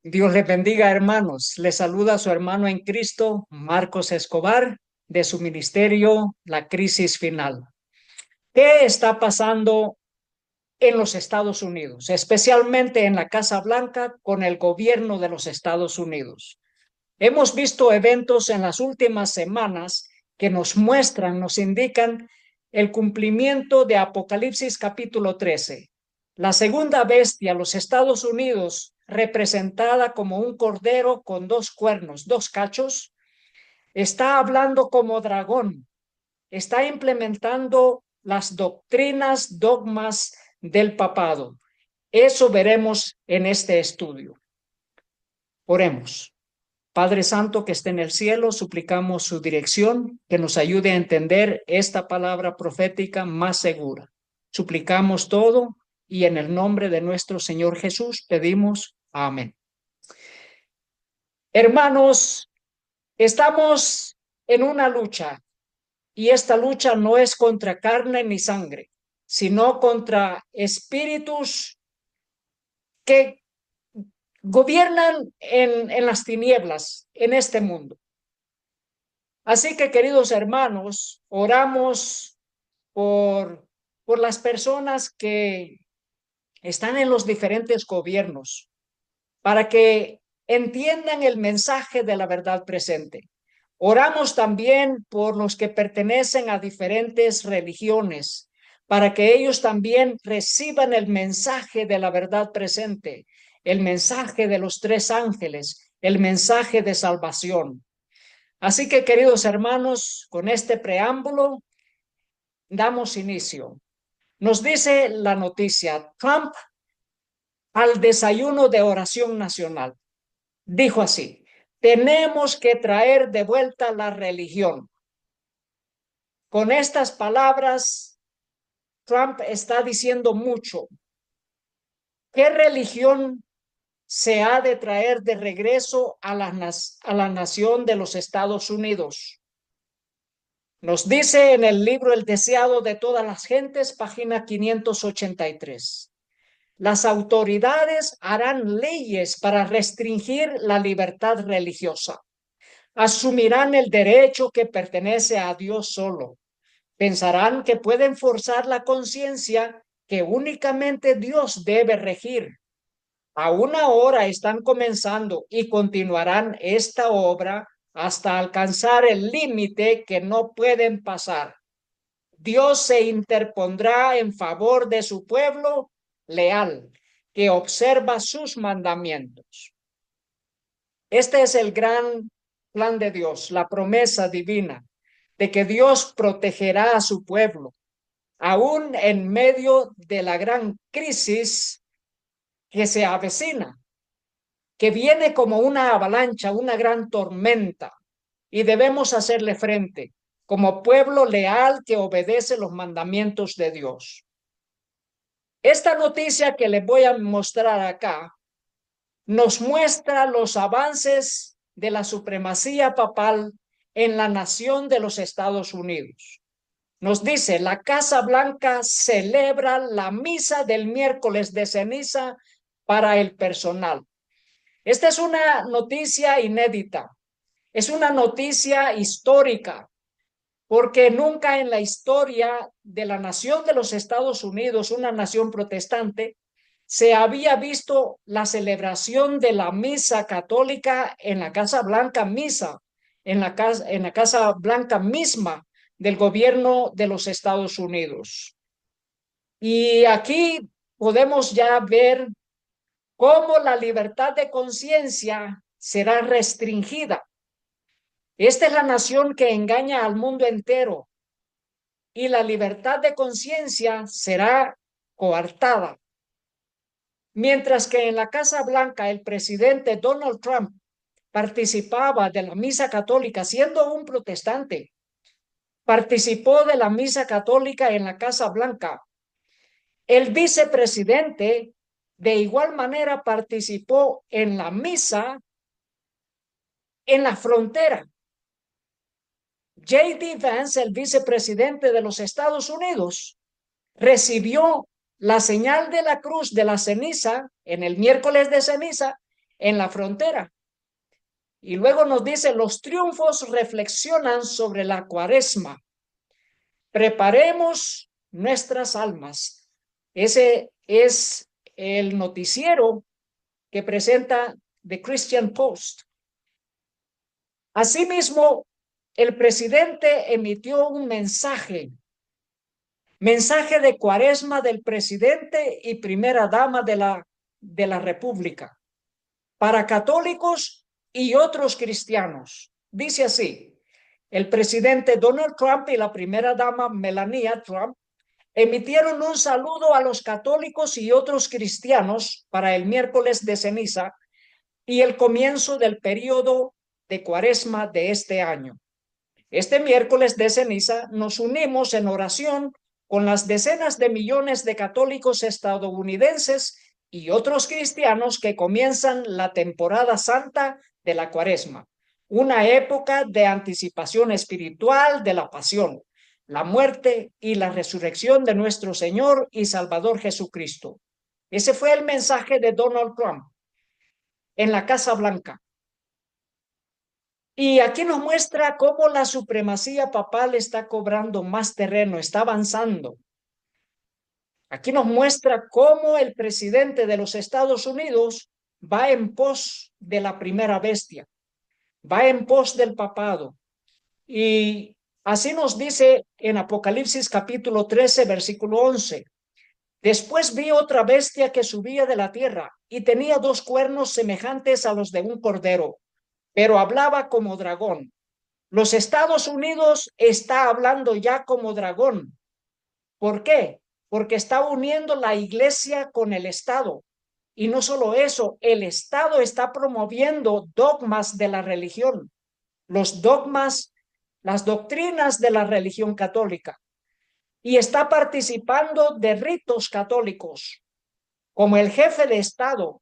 Dios les bendiga, hermanos. Les saluda su hermano en Cristo, Marcos Escobar, de su ministerio, La Crisis Final. ¿Qué está pasando en los Estados Unidos, especialmente en la Casa Blanca con el gobierno de los Estados Unidos? Hemos visto eventos en las últimas semanas que nos muestran, nos indican el cumplimiento de Apocalipsis capítulo 13. La segunda bestia, los Estados Unidos, representada como un cordero con dos cuernos, dos cachos, está hablando como dragón, está implementando las doctrinas, dogmas del papado. Eso veremos en este estudio. Oremos. Padre Santo que esté en el cielo, suplicamos su dirección, que nos ayude a entender esta palabra profética más segura. Suplicamos todo y en el nombre de nuestro Señor Jesús pedimos amén. Hermanos, estamos en una lucha y esta lucha no es contra carne ni sangre, sino contra espíritus que gobiernan en las tinieblas en este mundo. Así que, queridos hermanos, oramos por, por las personas que están en los diferentes gobiernos para que entiendan el mensaje de la verdad presente. Oramos también por los que pertenecen a diferentes religiones para que ellos también reciban el mensaje de la verdad presente, el mensaje de los tres ángeles, el mensaje de salvación. Así que, queridos hermanos, con este preámbulo damos inicio. Nos dice la noticia, Trump al desayuno de oración nacional. Dijo así, tenemos que traer de vuelta la religión. Con estas palabras, Trump está diciendo mucho. ¿Qué religión se ha de traer de regreso a la nación de los Estados Unidos? Nos dice en el libro El deseado de todas las gentes, página 583. Las autoridades harán leyes para restringir la libertad religiosa. Asumirán el derecho que pertenece a Dios solo. Pensarán que pueden forzar la conciencia que únicamente Dios debe regir. Aún ahora están comenzando y continuarán esta obra hasta alcanzar el límite que no pueden pasar. Dios se interpondrá en favor de su pueblo leal, que observa sus mandamientos. Este es el gran plan de Dios, la promesa divina de que Dios protegerá a su pueblo, aún en medio de la gran crisis que se avecina, que viene como una avalancha, una gran tormenta, y debemos hacerle frente como pueblo leal que obedece los mandamientos de Dios. Esta noticia que les voy a mostrar acá nos muestra los avances de la supremacía papal en la nación de los Estados Unidos. Nos dice, la Casa Blanca celebra la misa del miércoles de ceniza para el personal. Esta es una noticia inédita, es una noticia histórica, porque nunca en la historia de la nación de los Estados Unidos, una nación protestante, se había visto la celebración de la misa católica en la Casa Blanca en la Casa Blanca misma del gobierno de los Estados Unidos. Y aquí podemos ya ver cómo la libertad de conciencia será restringida. Esta es la nación que engaña al mundo entero y la libertad de conciencia será coartada. Mientras que en la Casa Blanca el presidente Donald Trump participaba de la misa católica siendo un protestante, participó de la misa católica en la Casa Blanca. El vicepresidente de igual manera participó en la misa en la frontera. J.D. Vance, el vicepresidente de los Estados Unidos, recibió la señal de la cruz de la ceniza en el miércoles de ceniza en la frontera. Y luego nos dice, los triunfos reflexionan sobre la Cuaresma. Preparemos nuestras almas. Ese es el noticiero que presenta The Christian Post. Asimismo, el presidente emitió un mensaje de Cuaresma del presidente y primera dama de la República para católicos y otros cristianos. Dice así, el presidente Donald Trump y la primera dama Melania Trump emitieron un saludo a los católicos y otros cristianos para el miércoles de ceniza y el comienzo del periodo de Cuaresma de este año. Este miércoles de ceniza nos unimos en oración con las decenas de millones de católicos estadounidenses y otros cristianos que comienzan la temporada santa de la Cuaresma, una época de anticipación espiritual de la pasión, la muerte y la resurrección de nuestro Señor y Salvador Jesucristo. Ese fue el mensaje de Donald Trump en la Casa Blanca. Y aquí nos muestra cómo la supremacía papal está cobrando más terreno, está avanzando. Aquí nos muestra cómo el presidente de los Estados Unidos va en pos de la primera bestia, va en pos del papado. Y así nos dice en Apocalipsis capítulo 13, versículo 11. Después vi otra bestia que subía de la tierra y tenía dos cuernos semejantes a los de un cordero, pero hablaba como dragón. Los Estados Unidos está hablando ya como dragón. ¿Por qué? Porque está uniendo la iglesia con el Estado. Y no solo eso, el Estado está promoviendo dogmas de la religión, los dogmas, las doctrinas de la religión católica. Y está participando de ritos católicos, como el jefe de Estado,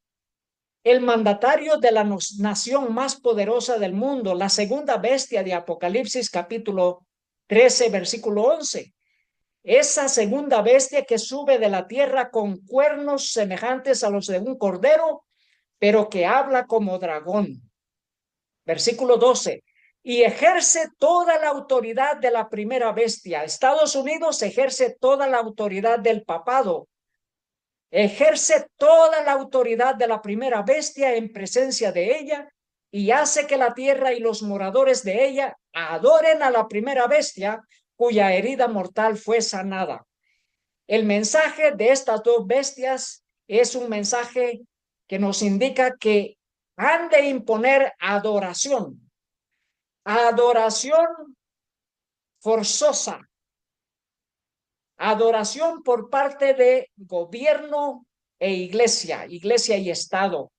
el mandatario de la nación más poderosa del mundo, la segunda bestia de Apocalipsis capítulo 13, versículo 11. Esa segunda bestia que sube de la tierra con cuernos semejantes a los de un cordero, pero que habla como dragón. Versículo 12. Y ejerce toda la autoridad de la primera bestia. Estados Unidos ejerce toda la autoridad del papado. Ejerce toda la autoridad de la primera bestia en presencia de ella y hace que la tierra y los moradores de ella adoren a la primera bestia cuya herida mortal fue sanada. El mensaje de estas dos bestias es un mensaje que nos indica que han de imponer adoración forzosa, adoración por parte de gobierno e iglesia y Estado.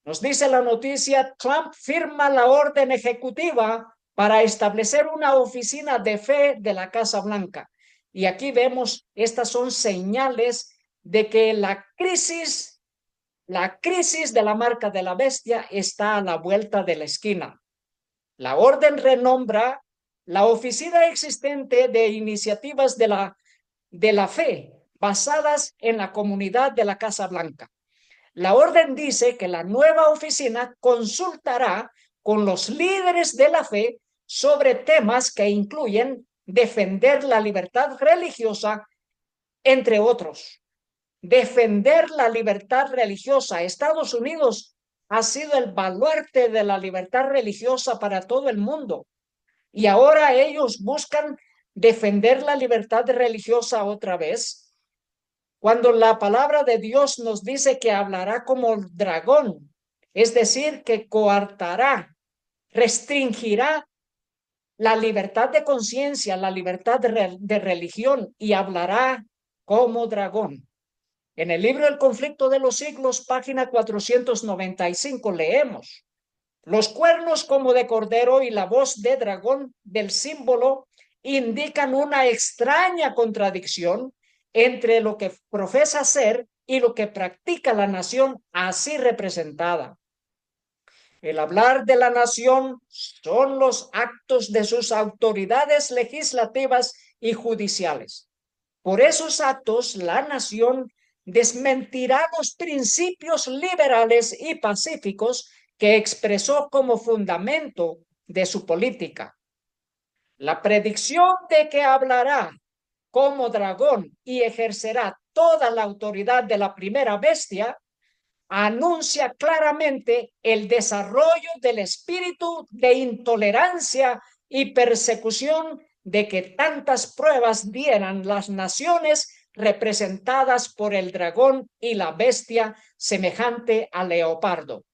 Nos dice la noticia, Trump firma la orden ejecutiva para establecer una oficina de fe de la Casa Blanca. Y aquí vemos, estas son señales de que la crisis de la marca de la bestia está a la vuelta de la esquina. La orden renombra la oficina existente de iniciativas de la fe basadas en la comunidad de la Casa Blanca. La orden dice que la nueva oficina consultará con los líderes de la fe sobre temas que incluyen defender la libertad religiosa, entre otros. Defender la libertad religiosa. Estados Unidos ha sido el baluarte de la libertad religiosa para todo el mundo. Y ahora ellos buscan defender la libertad religiosa otra vez, cuando la palabra de Dios nos dice que hablará como dragón, es decir, que coartará, restringirá la libertad de conciencia, la libertad de religión y hablará como dragón. En el libro El conflicto de los siglos, página 495, leemos: los cuernos como de cordero y la voz de dragón del símbolo indican una extraña contradicción entre lo que profesa ser y lo que practica la nación así representada. El hablar de la nación son los actos de sus autoridades legislativas y judiciales. Por esos actos, la nación desmentirá los principios liberales y pacíficos que expresó como fundamento de su política. La predicción de que hablará como dragón y ejercerá toda la autoridad de la primera bestia anuncia claramente el desarrollo del espíritu de intolerancia y persecución de que tantas pruebas dieran las naciones representadas por el dragón y la bestia semejante al leopardo.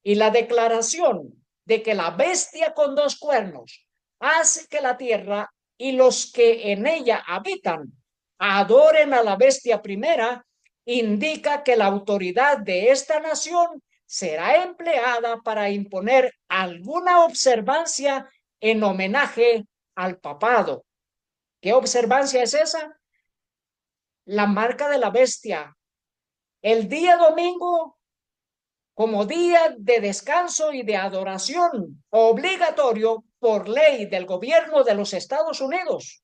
Y la declaración de que la bestia con dos cuernos hace que la tierra y los que en ella habitan adoren a la bestia primera, indica que la autoridad de esta nación será empleada para imponer alguna observancia en homenaje al papado. ¿Qué observancia es esa? La marca de la bestia. El día domingo como día de descanso y de adoración obligatorio por ley del gobierno de los Estados Unidos.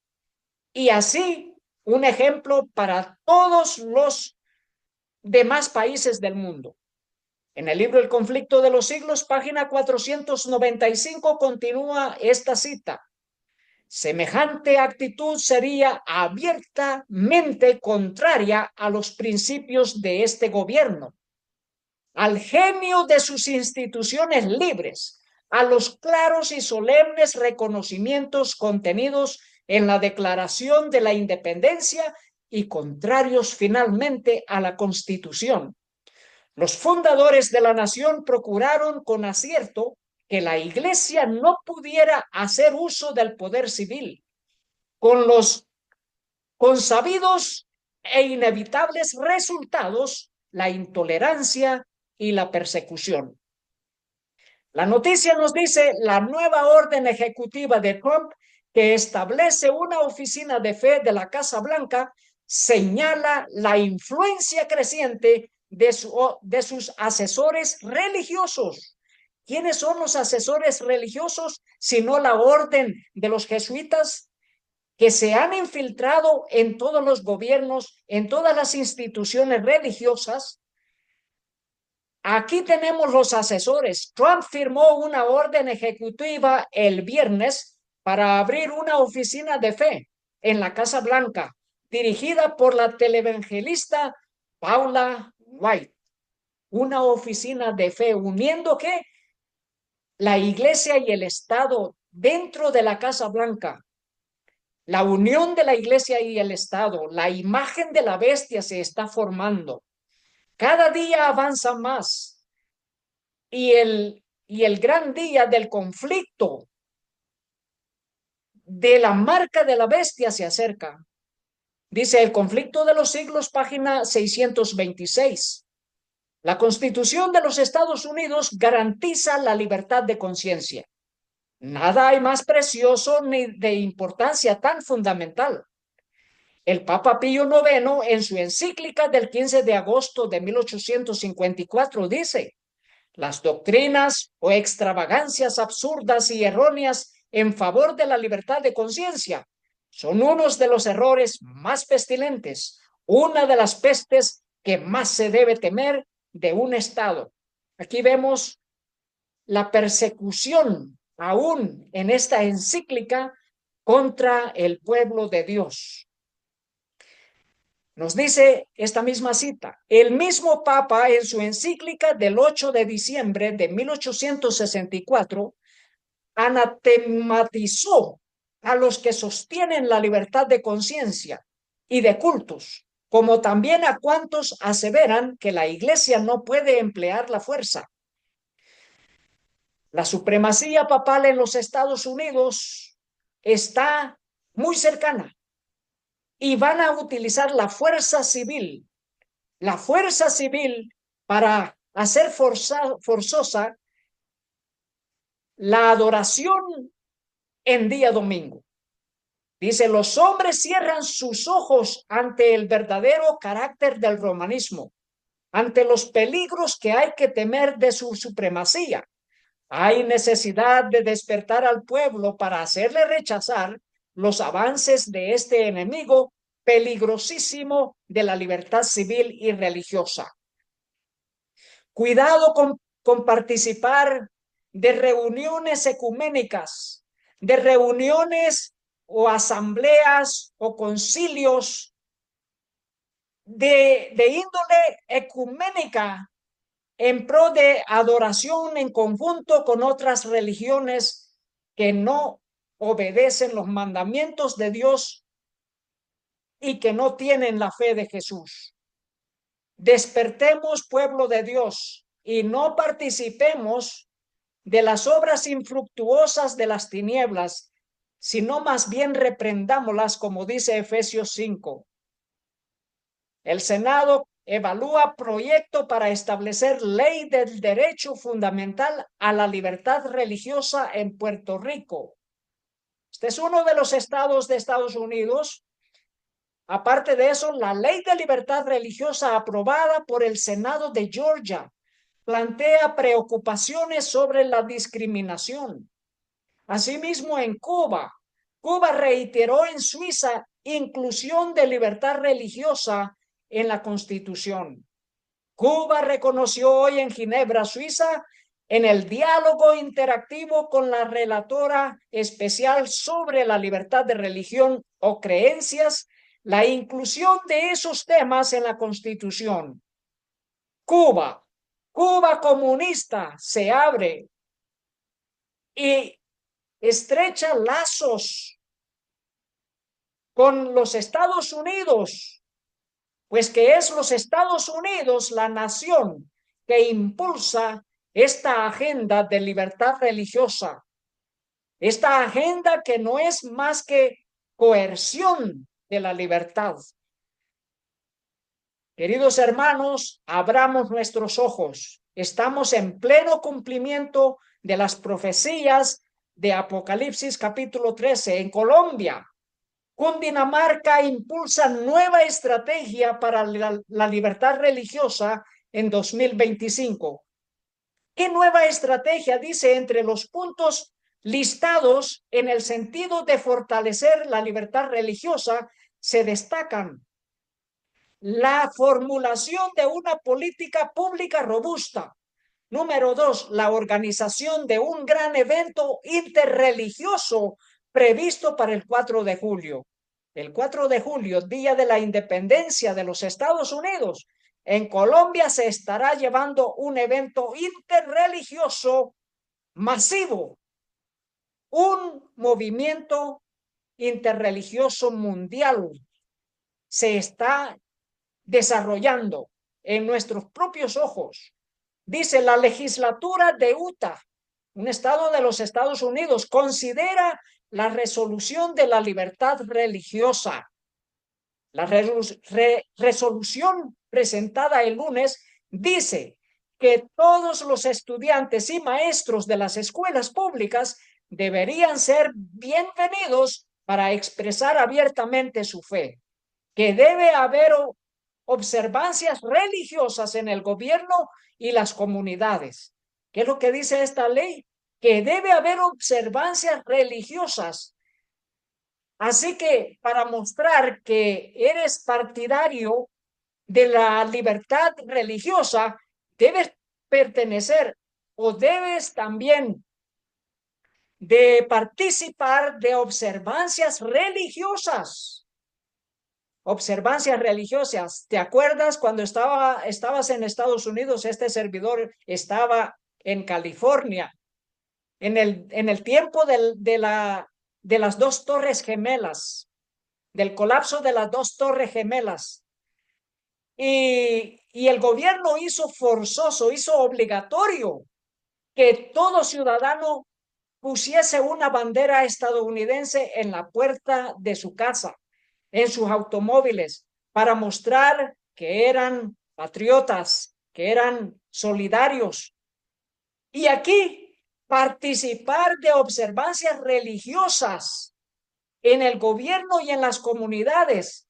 Y así un ejemplo para todos los demás países del mundo. En el libro El conflicto de los siglos, página 495, continúa esta cita. Semejante actitud sería abiertamente contraria a los principios de este gobierno, al genio de sus instituciones libres, a los claros y solemnes reconocimientos contenidos en la Declaración de la Independencia y contrarios finalmente a la Constitución. Los fundadores de la nación procuraron con acierto que la Iglesia no pudiera hacer uso del poder civil, con los consabidos e inevitables resultados, la intolerancia y la persecución. La noticia nos dice la nueva orden ejecutiva de Trump que establece una oficina de fe de la Casa Blanca señala la influencia creciente de sus asesores religiosos. ¿Quiénes son los asesores religiosos sino la orden de los jesuitas que se han infiltrado en todos los gobiernos, en todas las instituciones religiosas? Aquí tenemos los asesores. Trump firmó una orden ejecutiva el viernes para abrir una oficina de fe en la Casa Blanca, dirigida por la televangelista Paula White. Una oficina de fe uniendo ¿qué? La iglesia y el Estado dentro de la Casa Blanca. La unión de la iglesia y el Estado, la imagen de la bestia se está formando. Cada día avanza más. Y el gran día del conflicto de la marca de la bestia se acerca. Dice el conflicto de los siglos, página 626. La Constitución de los Estados Unidos garantiza la libertad de conciencia. Nada hay más precioso ni de importancia tan fundamental. El Papa Pío IX, en su encíclica del 15 de agosto de 1854, dice: las doctrinas o extravagancias absurdas y erróneas en favor de la libertad de conciencia son unos de los errores más pestilentes, una de las pestes que más se debe temer de un Estado. Aquí vemos la persecución aún en esta encíclica contra el pueblo de Dios. Nos dice esta misma cita, el mismo Papa en su encíclica del 8 de diciembre de 1864 anatematizó a los que sostienen la libertad de conciencia y de cultos, como también a cuantos aseveran que la Iglesia no puede emplear la fuerza. La supremacía papal en los Estados Unidos está muy cercana y van a utilizar la fuerza civil para hacer forzosa la adoración en día domingo. Dice, los hombres cierran sus ojos ante el verdadero carácter del romanismo, ante los peligros que hay que temer de su supremacía. Hay necesidad de despertar al pueblo para hacerle rechazar los avances de este enemigo peligrosísimo de la libertad civil y religiosa. Cuidado con participar de reuniones ecuménicas, de reuniones o asambleas o concilios de índole ecuménica en pro de adoración en conjunto con otras religiones que no obedecen los mandamientos de Dios y que no tienen la fe de Jesús. Despertemos, pueblo de Dios, y no participemos de las obras infructuosas de las tinieblas, sino más bien reprendámoslas, como dice Efesios 5. El Senado evalúa proyecto para establecer ley del derecho fundamental a la libertad religiosa en Puerto Rico. Este es uno de los estados de Estados Unidos. Aparte de eso, la ley de libertad religiosa aprobada por el Senado de Georgia plantea preocupaciones sobre la discriminación. Asimismo, en Cuba reiteró en Suiza inclusión de libertad religiosa en la Constitución. Cuba reconoció hoy en Ginebra, Suiza, en el diálogo interactivo con la relatora especial sobre la libertad de religión o creencias, la inclusión de esos temas en la Constitución. Cuba comunista se abre y estrecha lazos con los Estados Unidos, pues que es los Estados Unidos la nación que impulsa esta agenda de libertad religiosa, esta agenda que no es más que coerción de la libertad. Queridos hermanos, abramos nuestros ojos. Estamos en pleno cumplimiento de las profecías de Apocalipsis capítulo 13 en Colombia. Cundinamarca impulsa nueva estrategia para la libertad religiosa en 2025. ¿Qué nueva estrategia? Dice, entre los puntos listados en el sentido de fortalecer la libertad religiosa, se destacan la formulación de una política pública robusta. Número 2, la organización de un gran evento interreligioso previsto para el 4 de julio. El 4 de julio, Día de la Independencia de los Estados Unidos, en Colombia se estará llevando un evento interreligioso masivo, un movimiento interreligioso mundial se está desarrollando en nuestros propios ojos. Dice, la legislatura de Utah, un estado de los Estados Unidos, considera la resolución de la libertad religiosa. La resolución presentada el lunes dice que todos los estudiantes y maestros de las escuelas públicas deberían ser bienvenidos para expresar abiertamente su fe, que debe haber observancias religiosas en el gobierno y las comunidades. ¿Qué es lo que dice esta ley? Que debe haber observancias religiosas. Así que para mostrar que eres partidario de la libertad religiosa, debes pertenecer o debes también de participar de observancias religiosas. Observancias religiosas. ¿Te acuerdas cuando estabas en Estados Unidos? Este servidor estaba en California en el tiempo de las dos torres gemelas, del colapso de las dos torres gemelas. Y el gobierno hizo forzoso, hizo obligatorio que todo ciudadano pusiese una bandera estadounidense en la puerta de su casa, en sus automóviles, para mostrar que eran patriotas, que eran solidarios. Y aquí participar de observancias religiosas en el gobierno y en las comunidades.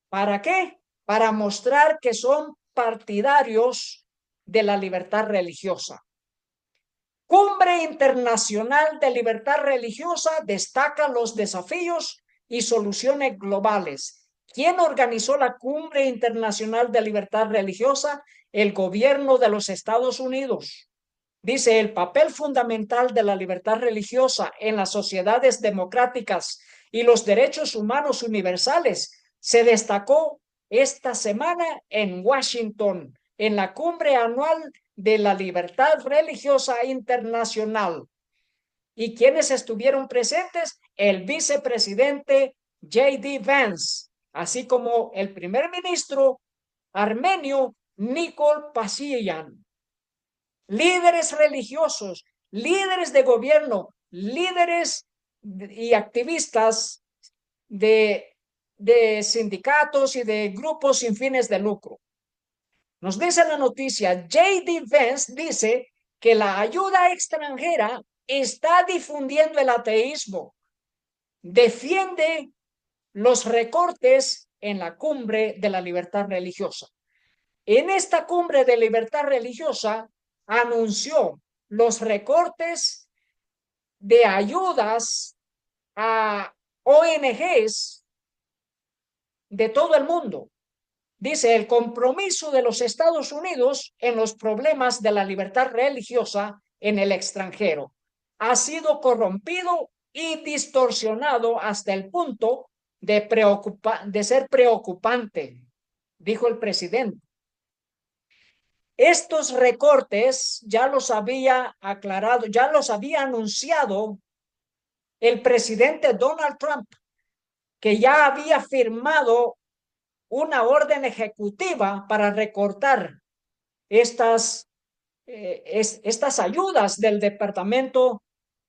¿Para qué? Para mostrar que son partidarios de la libertad religiosa. Cumbre Internacional de Libertad Religiosa destaca los desafíos y soluciones globales. ¿Quién organizó la Cumbre Internacional de Libertad Religiosa? El gobierno de los Estados Unidos. Dice, el papel fundamental de la libertad religiosa en las sociedades democráticas y los derechos humanos universales se destacó esta semana en Washington, en la Cumbre Anual de la Libertad Religiosa Internacional. ¿Y quiénes estuvieron presentes? El vicepresidente J.D. Vance, así como el primer ministro armenio Nikol Pashinyan. Líderes religiosos, líderes de gobierno, líderes y activistas de sindicatos y de grupos sin fines de lucro. Nos dice la noticia, J.D. Vance dice que la ayuda extranjera está difundiendo el ateísmo, defiende los recortes en la cumbre de la libertad religiosa. En esta cumbre de libertad religiosa anunció los recortes de ayudas a ONGs de todo el mundo. Dice, el compromiso de los Estados Unidos en los problemas de la libertad religiosa en el extranjero ha sido corrompido y distorsionado hasta el punto de ser preocupante, dijo el presidente. Estos recortes ya los había aclarado, ya los había anunciado el presidente Donald Trump, que ya había firmado una orden ejecutiva para recortar estas ayudas del Departamento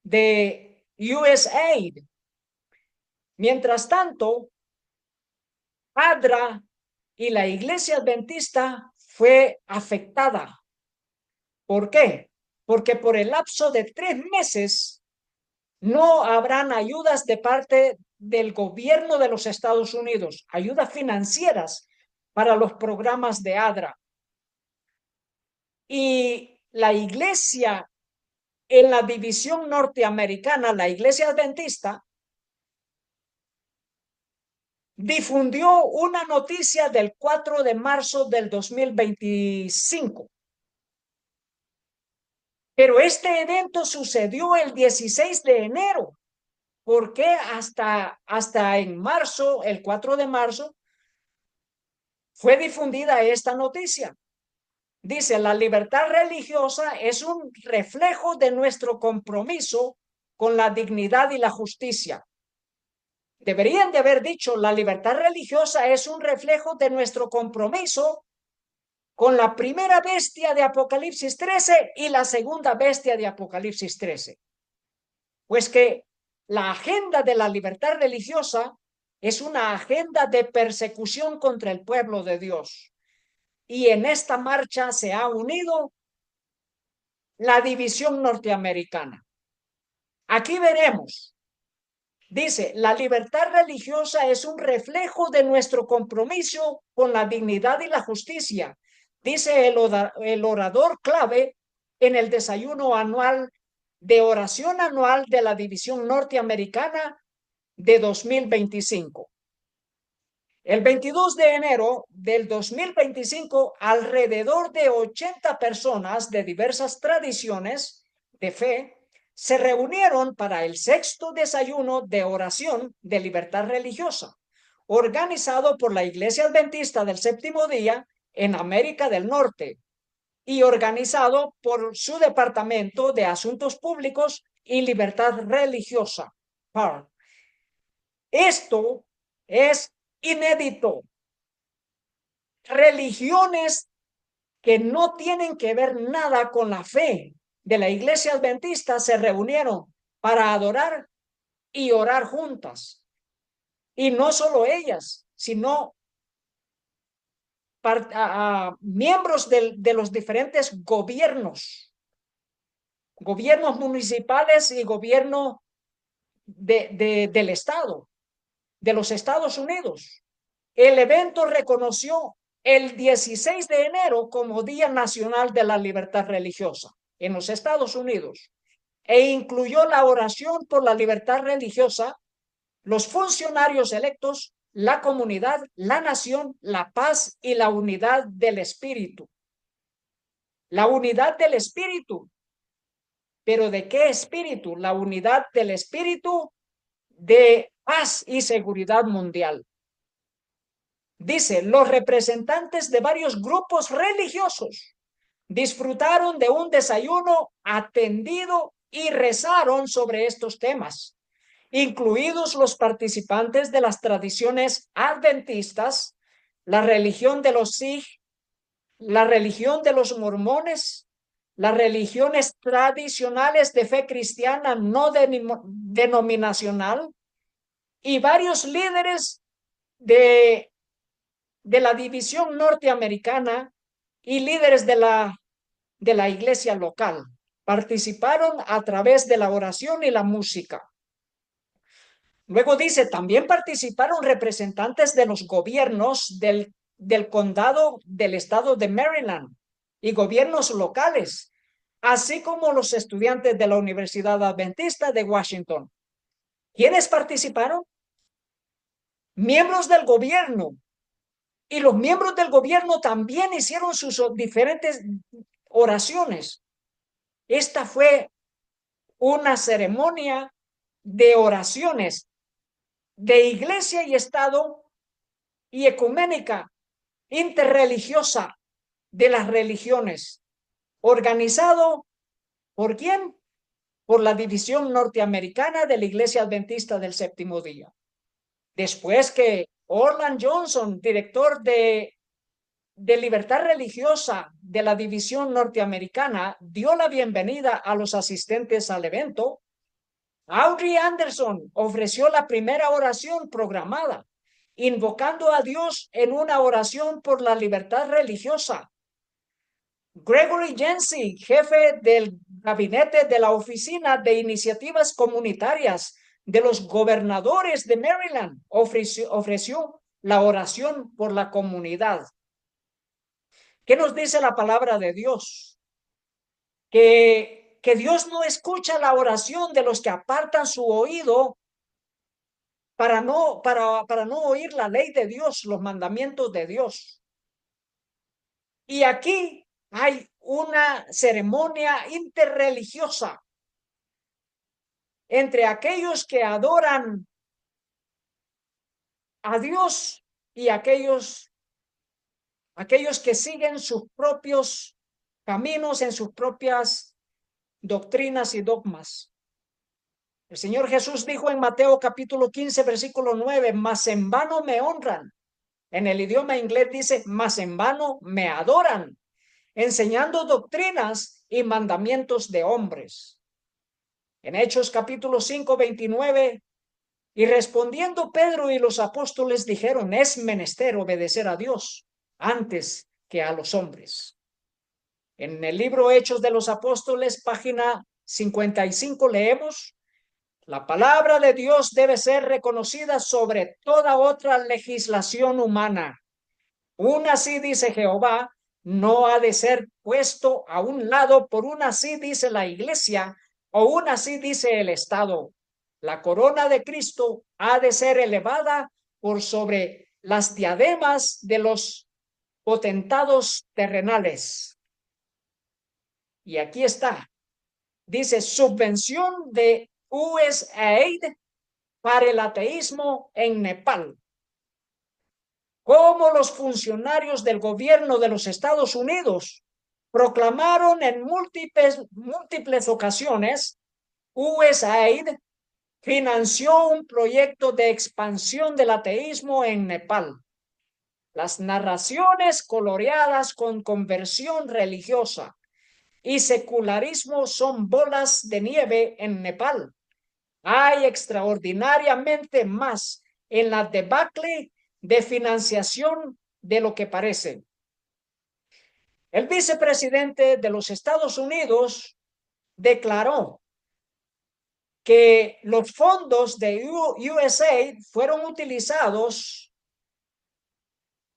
de USAID. Mientras tanto, ADRA y la Iglesia Adventista fue afectada. ¿Por qué? Porque por el lapso de 3 meses no habrán ayudas de parte del gobierno de los Estados Unidos, ayudas financieras para los programas de ADRA. Y la iglesia en la división norteamericana, la Iglesia Adventista, difundió una noticia del 4 de marzo del 2025. Pero este evento sucedió el 16 de enero. ¿Por qué hasta en marzo, el 4 de marzo, fue difundida esta noticia? Dice, la libertad religiosa es un reflejo de nuestro compromiso con la dignidad y la justicia. Deberían de haber dicho, la libertad religiosa es un reflejo de nuestro compromiso con la primera bestia de Apocalipsis 13 y la segunda bestia de Apocalipsis 13. Pues que la agenda de la libertad religiosa es una agenda de persecución contra el pueblo de Dios. Y en esta marcha se ha unido la división norteamericana. Aquí veremos. Dice, la libertad religiosa es un reflejo de nuestro compromiso con la dignidad y la justicia, dice el orador clave en el desayuno anual de oración anual de la división norteamericana de 2025. El 22 de enero del 2025, alrededor de 80 personas de diversas tradiciones de fe se reunieron para el 6º desayuno de oración de libertad religiosa, organizado por la Iglesia Adventista del Séptimo Día en América del Norte y organizado por su Departamento de Asuntos Públicos y Libertad Religiosa. Esto es inédito. Religiones que no tienen que ver nada con la fe de la Iglesia Adventista se reunieron para adorar y orar juntas. Y no solo ellas, sino miembros de los diferentes gobiernos municipales y gobierno del Estado, de los Estados Unidos. El evento reconoció el 16 de enero como Día Nacional de la Libertad Religiosa en los Estados Unidos e incluyó la oración por la libertad religiosa. Los funcionarios electos la comunidad, la nación, la paz y la unidad del espíritu. La unidad del espíritu. ¿Pero de qué espíritu? La unidad del espíritu de paz y seguridad mundial. Dice, los representantes de varios grupos religiosos disfrutaron de un desayuno atendido y rezaron sobre estos temas, incluidos los participantes de las tradiciones adventistas, la religión de los Sikh, la religión de los mormones, las religiones tradicionales de fe cristiana no denominacional y varios líderes de la división norteamericana y líderes de la iglesia local. Participaron a través de la oración y la música. Luego dice, también participaron representantes de los gobiernos del condado del estado de Maryland y gobiernos locales, así como los estudiantes de la Universidad Adventista de Washington. ¿Quiénes participaron? Miembros del gobierno. Y los miembros del gobierno también hicieron sus diferentes oraciones. Esta fue una ceremonia de oraciones de iglesia y estado y ecuménica, interreligiosa de las religiones, organizado ¿por quién? Por la división norteamericana de la Iglesia Adventista del Séptimo Día. Después que Orland Johnson, director de libertad religiosa de la división norteamericana, dio la bienvenida a los asistentes al evento, Audrey Anderson ofreció la primera oración programada, invocando a Dios en una oración por la libertad religiosa. Gregory Yancey, jefe del gabinete de la Oficina de Iniciativas Comunitarias de los Gobernadores de Maryland, ofreció la oración por la comunidad. ¿Qué nos dice la palabra de Dios? Que Dios no escucha la oración de los que apartan su oído para no oír la ley de Dios, los mandamientos de Dios. Y aquí hay una ceremonia interreligiosa entre aquellos que adoran a Dios y aquellos que siguen sus propios caminos en sus propias doctrinas y dogmas. El Señor Jesús dijo en Mateo capítulo 15, versículo 9, mas en vano me honran. En el idioma inglés dice, mas en vano me adoran, enseñando doctrinas y mandamientos de hombres. En Hechos capítulo 5, 29, y respondiendo Pedro y los apóstoles dijeron, es menester obedecer a Dios antes que a los hombres. En el libro Hechos de los Apóstoles, página 55, leemos, la palabra de Dios debe ser reconocida sobre toda otra legislación humana. Un así dice Jehová, no ha de ser puesto a un lado por un así dice la iglesia o un así dice el Estado. La corona de Cristo ha de ser elevada por sobre las diademas de los potentados terrenales. Y aquí está. Dice subvención de USAID para el ateísmo en Nepal. Como los funcionarios del gobierno de los Estados Unidos proclamaron en múltiples ocasiones, USAID financió un proyecto de expansión del ateísmo en Nepal. Las narraciones coloreadas con conversión religiosa y secularismo son bolas de nieve en Nepal. Hay extraordinariamente más en la debacle de financiación de lo que parece. El vicepresidente de los Estados Unidos declaró que los fondos de USAID fueron utilizados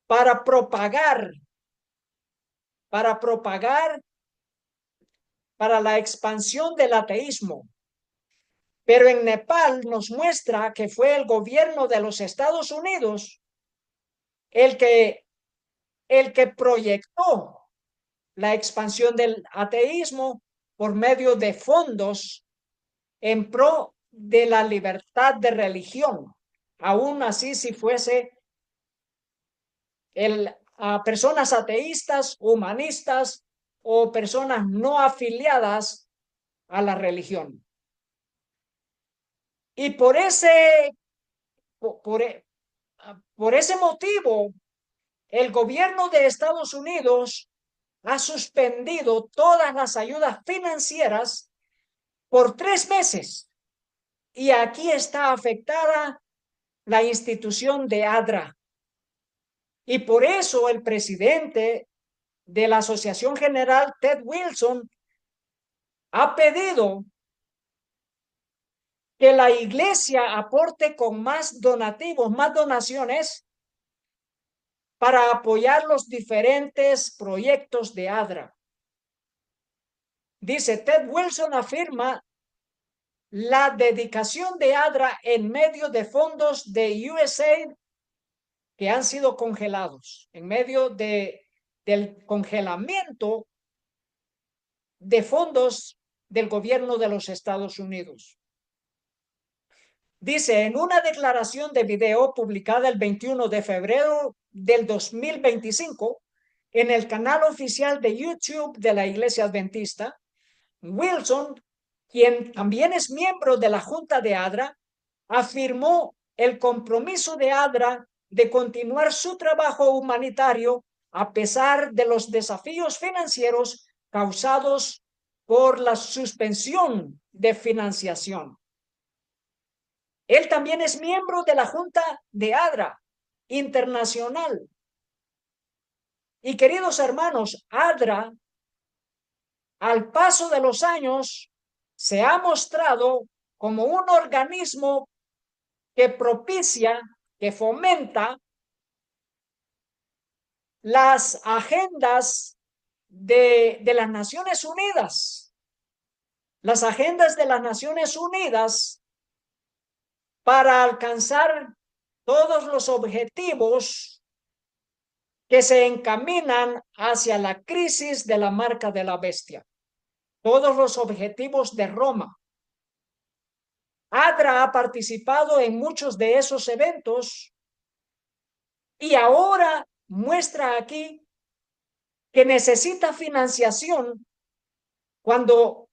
para propagar para la expansión del ateísmo. Pero en Nepal nos muestra que fue el gobierno de los Estados Unidos el que, el que proyectó la expansión del ateísmo por medio de fondos en pro de la libertad de religión. Aún así, si fuese a personas ateístas, humanistas o personas no afiliadas a la religión. Y por ese motivo, el gobierno de Estados Unidos ha suspendido todas las ayudas financieras por 3 meses. Y aquí está afectada la institución de ADRA. Y por eso el presidente de la Asociación General, Ted Wilson, ha pedido que la iglesia aporte con más donativos, más donaciones para apoyar los diferentes proyectos de ADRA. Dice, Ted Wilson afirma la dedicación de ADRA en medio de fondos de USAID que han sido congelados, en medio del congelamiento de fondos del gobierno de los Estados Unidos. Dice, en una declaración de video publicada el 21 de febrero del 2025 en el canal oficial de YouTube de la Iglesia Adventista, Wilson, quien también es miembro de la Junta de ADRA, afirmó el compromiso de ADRA de continuar su trabajo humanitario a pesar de los desafíos financieros causados por la suspensión de financiación. Él también es miembro de la Junta de ADRA Internacional. Y queridos hermanos, ADRA, al paso de los años, se ha mostrado como un organismo que propicia, que fomenta las agendas de las Naciones Unidas. Las agendas de las Naciones Unidas para alcanzar todos los objetivos que se encaminan hacia la crisis de la marca de la bestia. Todos los objetivos de Roma. ADRA ha participado en muchos de esos eventos y ahora muestra aquí que necesita financiación cuando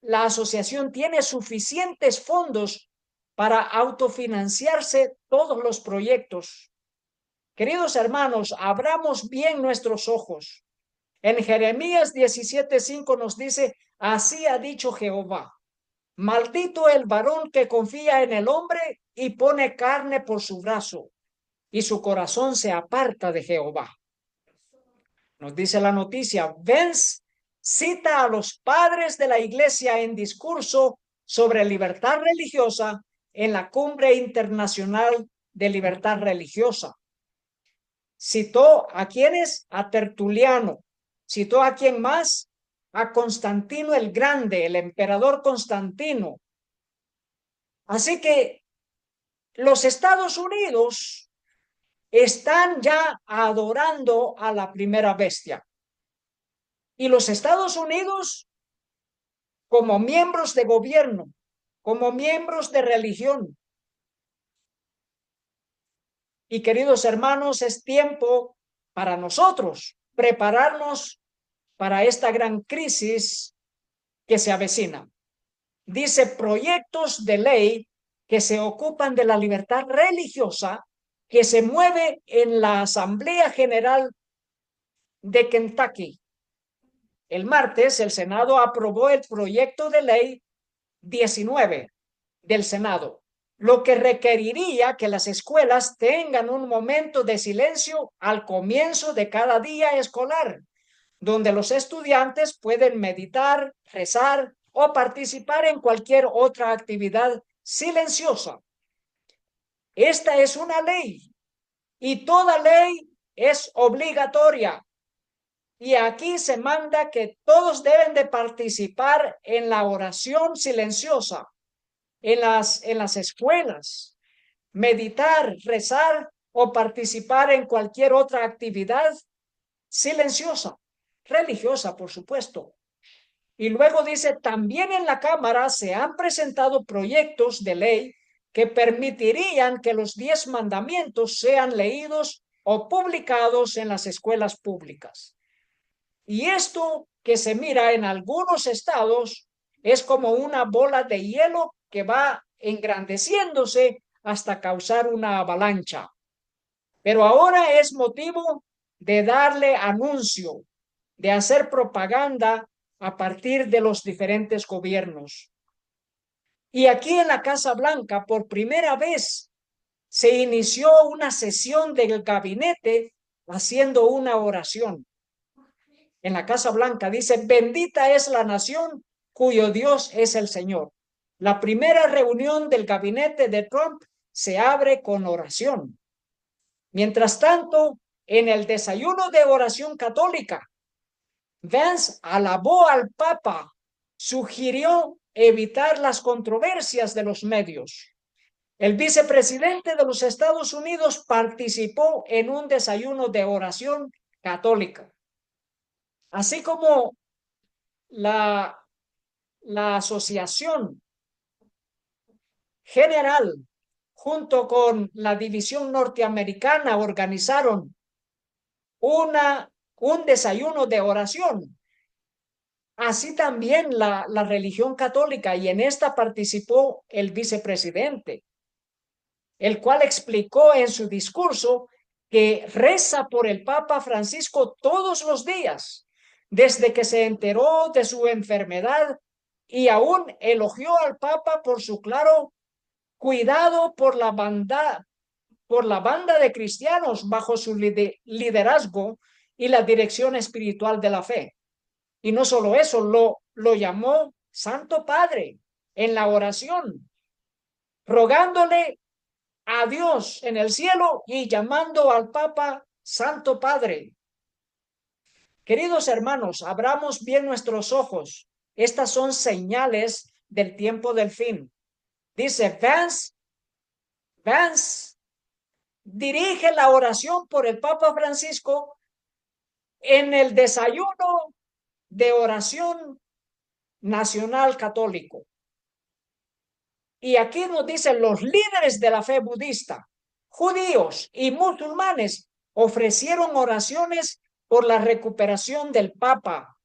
la asociación tiene suficientes fondos para autofinanciarse todos los proyectos. Queridos hermanos, abramos bien nuestros ojos. En Jeremías 17:5 nos dice, así ha dicho Jehová, maldito el varón que confía en el hombre y pone carne por su brazo, y su corazón se aparta de Jehová. Nos dice la noticia, Vence cita a los padres de la iglesia en discurso sobre libertad religiosa en la Cumbre Internacional de Libertad Religiosa. Citó a quienes, a Tertuliano, citó a quién más, a Constantino el Grande, el emperador Constantino. Así que los Estados Unidos están ya adorando a la primera bestia. Y los Estados Unidos, como miembros de gobierno, como miembros de religión. Y queridos hermanos, es tiempo para nosotros prepararnos para esta gran crisis que se avecina. Dice proyectos de ley que se ocupan de la libertad religiosa que se mueve en la Asamblea General de Kentucky. El martes, el Senado aprobó el proyecto de ley 19 del Senado, lo que requeriría que las escuelas tengan un momento de silencio al comienzo de cada día escolar, donde los estudiantes pueden meditar, rezar o participar en cualquier otra actividad silenciosa. Esta es una ley y toda ley es obligatoria. Y aquí se manda que todos deben de participar en la oración silenciosa. en las escuelas, meditar, rezar o participar en cualquier otra actividad silenciosa, religiosa, por supuesto. Y luego dice, también en la Cámara se han presentado proyectos de ley que permitirían que los 10 mandamientos sean leídos o publicados en las escuelas públicas. Y esto que se mira en algunos estados es como una bola de hielo que va engrandeciéndose hasta causar una avalancha. Pero ahora es motivo de darle anuncio, de hacer propaganda a partir de los diferentes gobiernos. Y aquí en la Casa Blanca, por primera vez, se inició una sesión del gabinete haciendo una oración. En la Casa Blanca dice, bendita es la nación cuyo Dios es el Señor. La primera reunión del gabinete de Trump se abre con oración. Mientras tanto, en el desayuno de oración católica, Vance alabó al Papa, sugirió evitar las controversias de los medios. El vicepresidente de los Estados Unidos participó en un desayuno de oración católica, así como la Asociación General junto con la División Norteamericana organizaron un desayuno de oración. Así también la religión católica, y en esta participó el vicepresidente, el cual explicó en su discurso que reza por el Papa Francisco todos los días, desde que se enteró de su enfermedad, y aún elogió al Papa por su claro cuidado por la banda de cristianos bajo su liderazgo y la dirección espiritual de la fe. Y no solo eso, lo llamó Santo Padre en la oración, rogándole a Dios en el cielo y llamando al Papa Santo Padre. Queridos hermanos, abramos bien nuestros ojos. Estas son señales del tiempo del fin. Dice, Vance dirige la oración por el Papa Francisco en el desayuno de oración nacional católico. Y aquí nos dicen los líderes de la fe budista, judíos y musulmanes ofrecieron oraciones por la recuperación del Papa.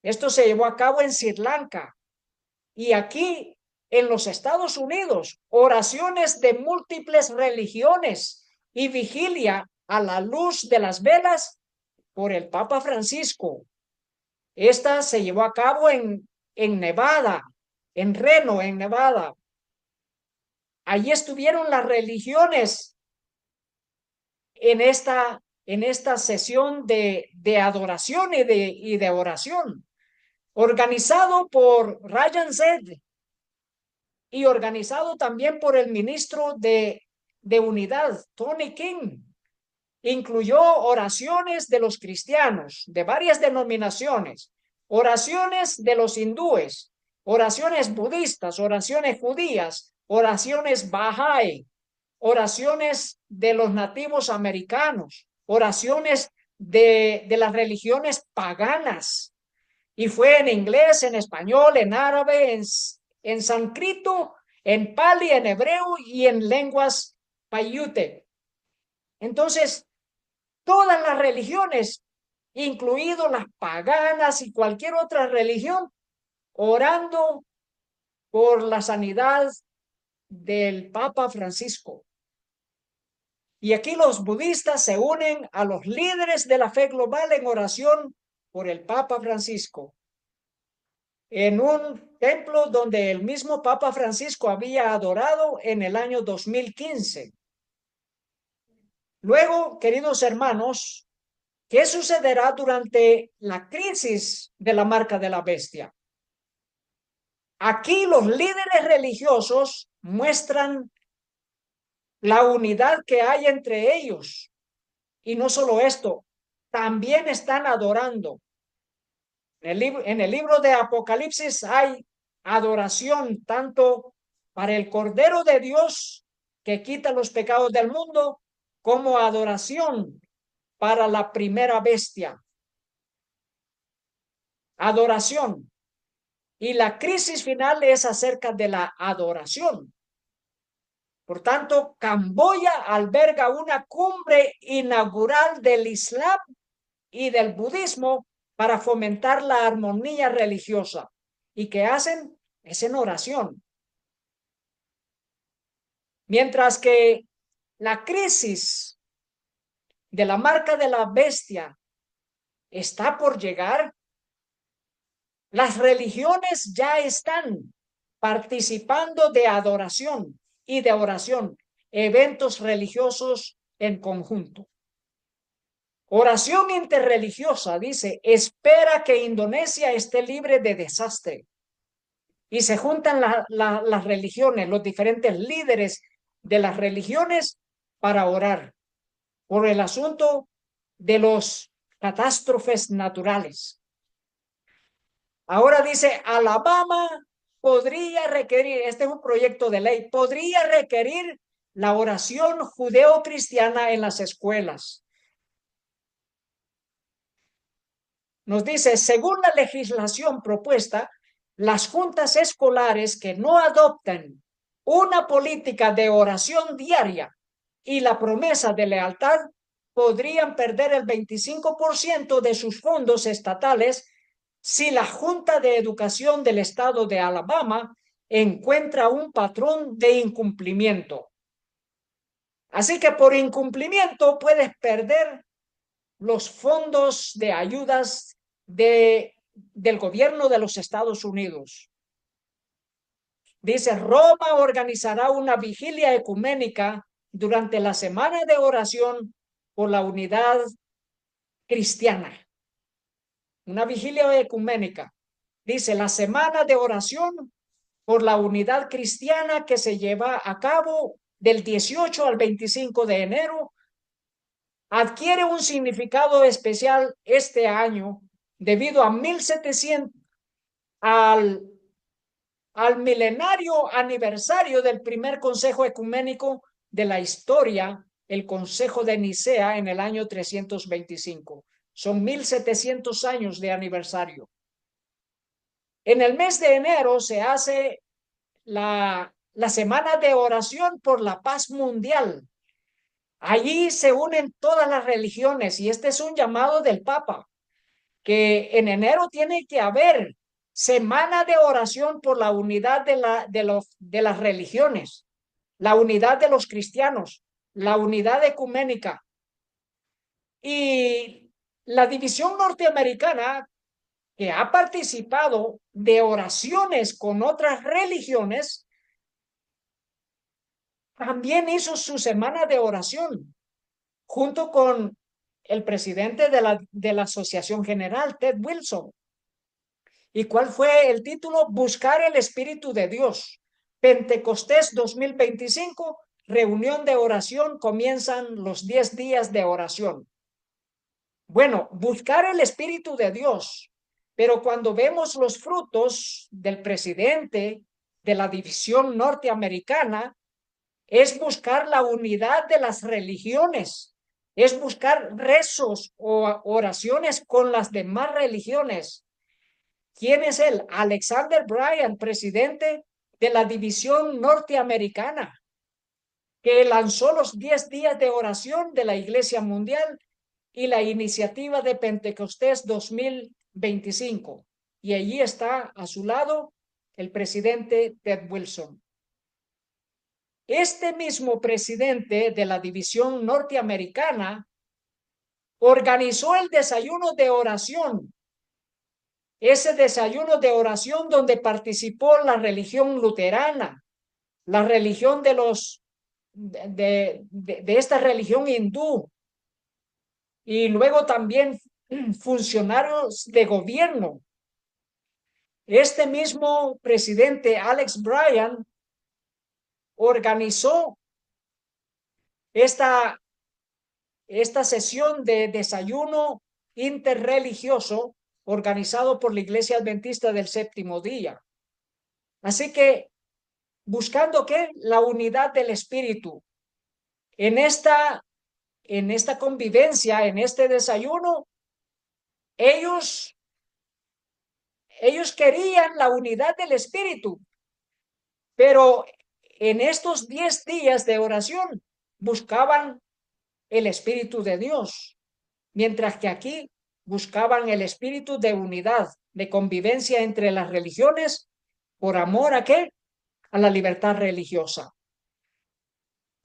Esto se llevó a cabo en Sri Lanka. Y aquí en los Estados Unidos, oraciones de múltiples religiones y vigilia a la luz de las velas por el Papa Francisco. Esta se llevó a cabo en Nevada, en Reno, en Nevada. Allí estuvieron las religiones en esta sesión de adoración y de oración, organizado por Ryan Zed y organizado también por el ministro de Unidad, Tony King. Incluyó oraciones de los cristianos de varias denominaciones, oraciones de los hindúes, oraciones budistas, oraciones judías, oraciones Bahá'í, oraciones de los nativos americanos, oraciones de las religiones paganas. Y fue en inglés, en español, en árabe, en sánscrito, en pali, en hebreo y en lenguas paiute. Entonces, todas las religiones, incluido las paganas y cualquier otra religión, orando por la sanidad del Papa Francisco. Y aquí los budistas se unen a los líderes de la fe global en oración por el Papa Francisco, en un templo donde el mismo Papa Francisco había adorado en el año 2015. Luego, queridos hermanos, ¿qué sucederá durante la crisis de la marca de la bestia? Aquí los líderes religiosos muestran la unidad que hay entre ellos. Y no solo esto, también están adorando. En el libro de Apocalipsis hay adoración tanto para el Cordero de Dios que quita los pecados del mundo, como adoración para la primera bestia. Adoración. Y la crisis final es acerca de la adoración. Por tanto, Camboya alberga una cumbre inaugural del Islam y del budismo para fomentar la armonía religiosa. ¿Y qué hacen? Es en oración. Mientras que la crisis de la marca de la bestia está por llegar, las religiones ya están participando de adoración y de oración, eventos religiosos en conjunto. Oración interreligiosa, dice, espera que Indonesia esté libre de desastre. Y se juntan las religiones, los diferentes líderes de las religiones para orar por el asunto de los catástrofes naturales. Ahora dice, Alabama podría requerir, este es un proyecto de ley, podría requerir la oración judeo-cristiana en las escuelas. Nos dice, según la legislación propuesta, las juntas escolares que no adopten una política de oración diaria y la promesa de lealtad podrían perder el 25% de sus fondos estatales si la Junta de Educación del Estado de Alabama encuentra un patrón de incumplimiento. Así que por incumplimiento puedes perder los fondos de ayudas del gobierno de los Estados Unidos. Dice, Roma organizará una vigilia ecuménica durante la semana de oración por la unidad cristiana. Una vigilia ecuménica. Dice, la semana de oración por la unidad cristiana que se lleva a cabo del 18 al 25 de enero adquiere un significado especial este año debido a 1700 al milenario aniversario del primer Consejo Ecuménico de la historia, el Consejo de Nicea en el año 325. Son 1700 años de aniversario. En el mes de enero se hace la semana de oración por la paz mundial. Allí se unen todas las religiones y este es un llamado del Papa, que en enero tiene que haber semana de oración por la unidad de las religiones, la unidad de los cristianos, la unidad ecuménica. Y la división norteamericana, que ha participado de oraciones con otras religiones, también hizo su semana de oración, junto con el presidente de la Asociación General, Ted Wilson. ¿Y cuál fue el título? Buscar el Espíritu de Dios. Pentecostés 2025, reunión de oración, comienzan los 10 días de oración. Bueno, buscar el Espíritu de Dios, pero cuando vemos los frutos del presidente de la división norteamericana, es buscar la unidad de las religiones, es buscar rezos o oraciones con las demás religiones. ¿Quién es él? Alexander Bryan, presidente de la división norteamericana, que lanzó los 10 días de oración de la Iglesia Mundial y la iniciativa de Pentecostés 2025. Y allí está a su lado el presidente Ted Wilson. Este mismo presidente de la división norteamericana organizó el desayuno de oración. Ese desayuno de oración donde participó la religión luterana, la religión de esta religión hindú, y luego también funcionarios de gobierno. Este mismo presidente, Alex Bryan, organizó esta sesión de desayuno interreligioso organizado por la Iglesia Adventista del Séptimo Día. Así que buscando ¿qué? La unidad del espíritu. En esta convivencia, en este desayuno, ellos, ellos querían la unidad del espíritu, pero en estos 10 días de oración buscaban el espíritu de Dios, mientras que aquí buscaban el espíritu de unidad, de convivencia entre las religiones, por amor a qué? A la libertad religiosa.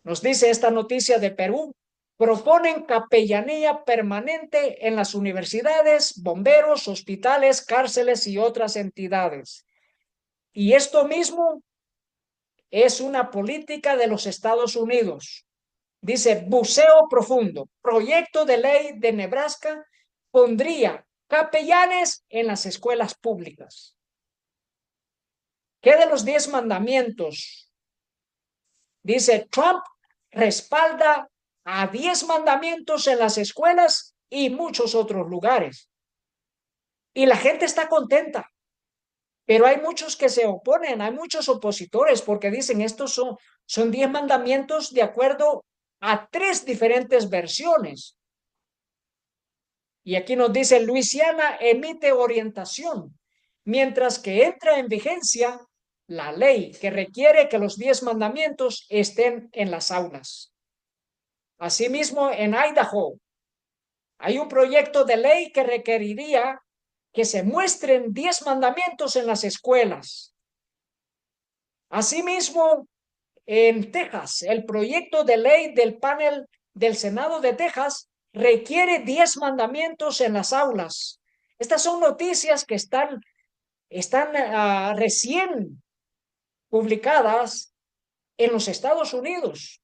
Nos dice esta noticia de Perú, proponen capellanía permanente en las universidades, bomberos, hospitales, cárceles y otras entidades. Y esto mismo es una política de los Estados Unidos. Dice, buceo profundo, proyecto de ley de Nebraska pondría capellanes en las escuelas públicas. ¿Qué de los 10 mandamientos? Dice, Trump respalda a 10 mandamientos en las escuelas y muchos otros lugares. Y la gente está contenta, pero hay muchos que se oponen, hay muchos opositores porque dicen estos son 10 mandamientos de acuerdo a 3 diferentes versiones. Y aquí nos dice, Luisiana emite orientación, mientras que entra en vigencia la ley que requiere que los 10 mandamientos estén en las aulas. Asimismo, en Idaho hay un proyecto de ley que requeriría que se muestren 10 mandamientos en las escuelas. Asimismo, en Texas, el proyecto de ley del panel del Senado de Texas requiere 10 mandamientos en las aulas. Estas son noticias que están recién publicadas en los Estados Unidos.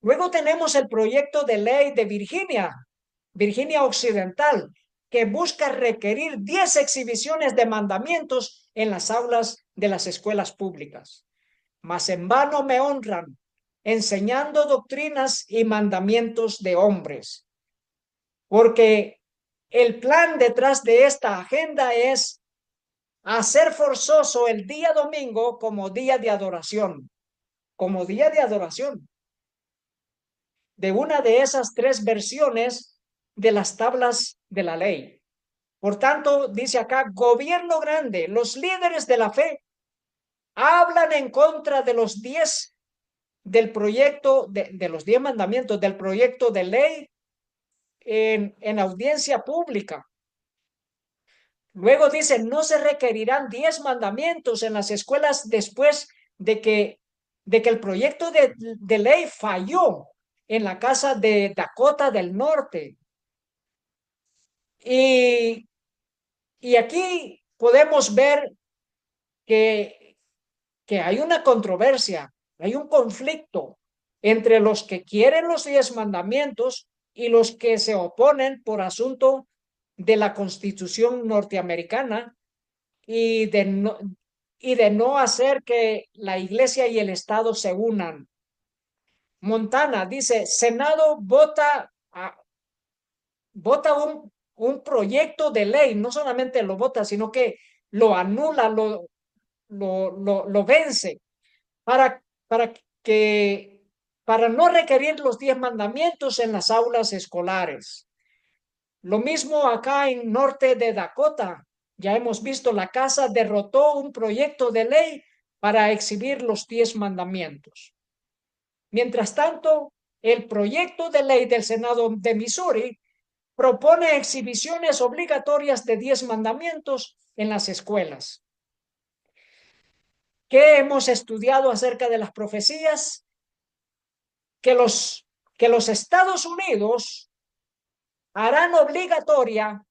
Luego tenemos el proyecto de ley de Virginia Occidental, que busca requerir 10 exhibiciones de mandamientos en las aulas de las escuelas públicas. Mas en vano me honran, enseñando doctrinas y mandamientos de hombres. Porque el plan detrás de esta agenda es hacer forzoso el día domingo como día de adoración, como día de adoración, de una de esas 3 versiones de las tablas de la ley. Por tanto, dice acá, gobierno grande, los líderes de la fe hablan en contra de los 10 del proyecto, de los 10 mandamientos del proyecto de ley en audiencia pública. Luego dice, no se requerirán 10 mandamientos en las escuelas después de que el proyecto de ley falló en la casa de Dakota del Norte. Y aquí podemos ver que hay una controversia, hay un conflicto entre los que quieren los 10 mandamientos y los que se oponen por asunto de la Constitución norteamericana y de no hacer que la iglesia y el Estado se unan. Montana dice, Senado vota un proyecto de ley, no solamente lo vota, sino que lo anula, lo vence para que para no requerir los 10 mandamientos en las aulas escolares. Lo mismo acá en norte de Dakota. Ya hemos visto, la casa derrotó un proyecto de ley para exhibir los 10 mandamientos. Mientras tanto, el proyecto de ley del Senado de Missouri propone exhibiciones obligatorias de 10 mandamientos en las escuelas. ¿Qué hemos estudiado acerca de las profecías? Que los Estados Unidos harán obligatoria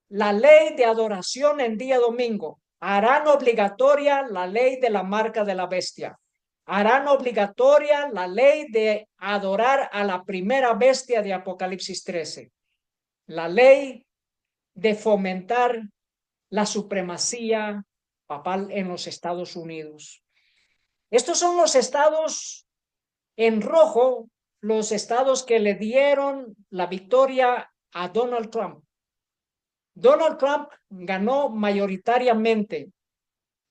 la ley de adoración en día domingo. Harán obligatoria la ley de la marca de la bestia. Harán obligatoria la ley de adorar a la primera bestia de Apocalipsis 13. La ley de fomentar la supremacía papal en los Estados Unidos. Estos son los estados en rojo, los estados que le dieron la victoria a Donald Trump. Donald Trump ganó mayoritariamente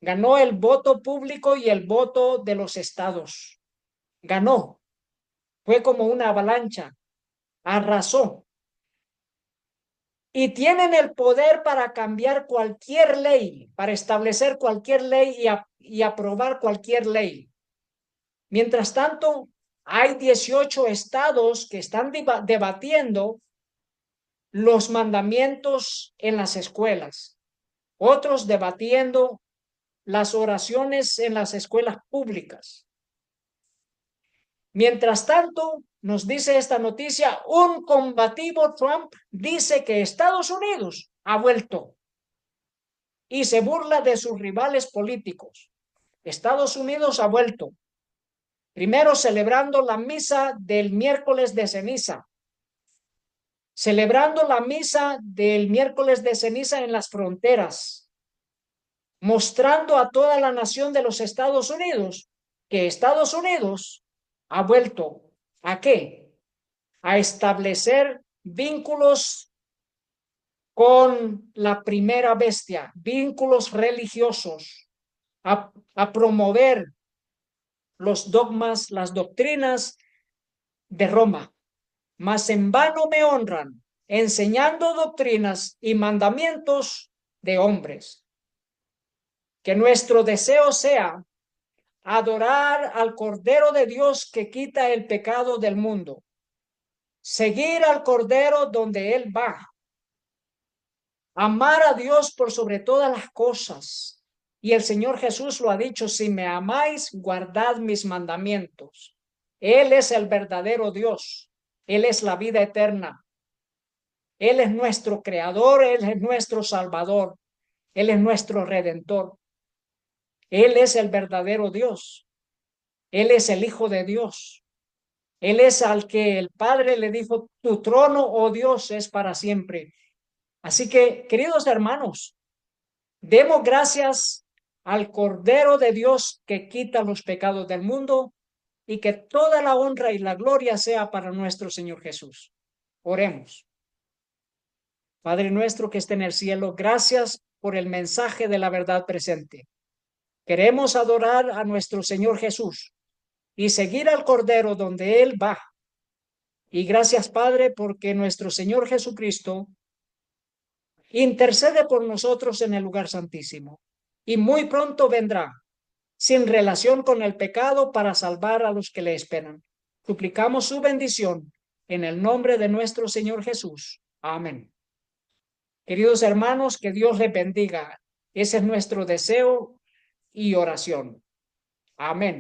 Ganó el voto público y el voto de los estados. Ganó. Fue como una avalancha. Arrasó. Y tienen el poder para cambiar cualquier ley, para establecer cualquier ley y aprobar cualquier ley. Mientras tanto, hay 18 estados que están debatiendo los mandamientos en las escuelas, otros debatiendo las oraciones en las escuelas públicas. Mientras tanto, nos dice esta noticia, un combativo Trump dice que Estados Unidos ha vuelto y se burla de sus rivales políticos. Estados Unidos ha vuelto. Primero celebrando la misa del miércoles de ceniza. Celebrando la misa del miércoles de ceniza en las fronteras. Mostrando a toda la nación de los Estados Unidos que Estados Unidos ha vuelto. ¿A qué? A establecer vínculos con la primera bestia, vínculos religiosos, a promover los dogmas, las doctrinas de Roma. Mas en vano me honran, enseñando doctrinas y mandamientos de hombres. Que nuestro deseo sea adorar al Cordero de Dios que quita el pecado del mundo, seguir al Cordero donde Él va, amar a Dios por sobre todas las cosas. Y el Señor Jesús lo ha dicho, si me amáis, guardad mis mandamientos. Él es el verdadero Dios. Él es la vida eterna. Él es nuestro creador, Él es nuestro salvador, Él es nuestro redentor. Él es el verdadero Dios. Él es el Hijo de Dios. Él es al que el Padre le dijo, tu trono, oh Dios, es para siempre. Así que, queridos hermanos, demos gracias al Cordero de Dios que quita los pecados del mundo y que toda la honra y la gloria sea para nuestro Señor Jesús. Oremos. Padre nuestro que esté en el cielo, gracias por el mensaje de la verdad presente. Queremos adorar a nuestro Señor Jesús y seguir al Cordero donde Él va. Y gracias, Padre, porque nuestro Señor Jesucristo intercede por nosotros en el lugar santísimo y muy pronto vendrá sin relación con el pecado para salvar a los que le esperan. Suplicamos su bendición en el nombre de nuestro Señor Jesús. Amén. Queridos hermanos, que Dios les bendiga. Ese es nuestro deseo y oración. Amén.